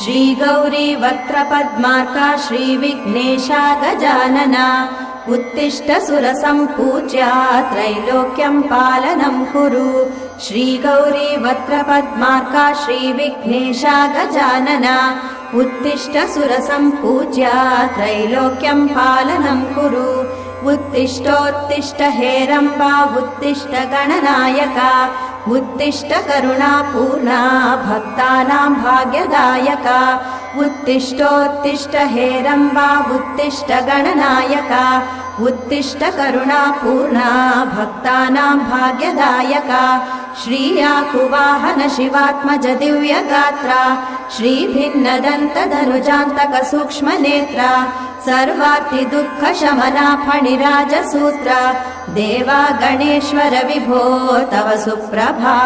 श्रीगौरी वक्त्रपद्मार्का श्रीविघ्नेशा गजानना उत्तिष्ठ सुरसम्पूज्या त्रैलोक्यं पालनं कुरु श्रीगौरी वक्त्रपद्मार्का श्रीविघ्नेशा गजानना उत्तिष्ठ सुरसम्पूज्या त्रैलोक्यं पालनं कुरु उत्तिष्ठोत्तिष्ठ हेरम्बा उत्तिष्ठ गणनायका उत्तिष्ठ करुणापूर्णा भक्तानां भाग्यदायका उत्तिष्ठोत्तिष्ठ हेरम्बा उत्तिष्ठ गणनायका उत्तिष्ठ करुणापूर्णा भक्तानां भाग्यदायका श्रीयाकुवाहन शिवात्मज दिव्यगात्रा श्रीभिन्नदन्तधनुजान्तक सूक्ष्मनेत्रा सर्वार्ति दुःख शमना फणिराजसूत्रा देवा गणेश्वर विभो तव सुप्रभा।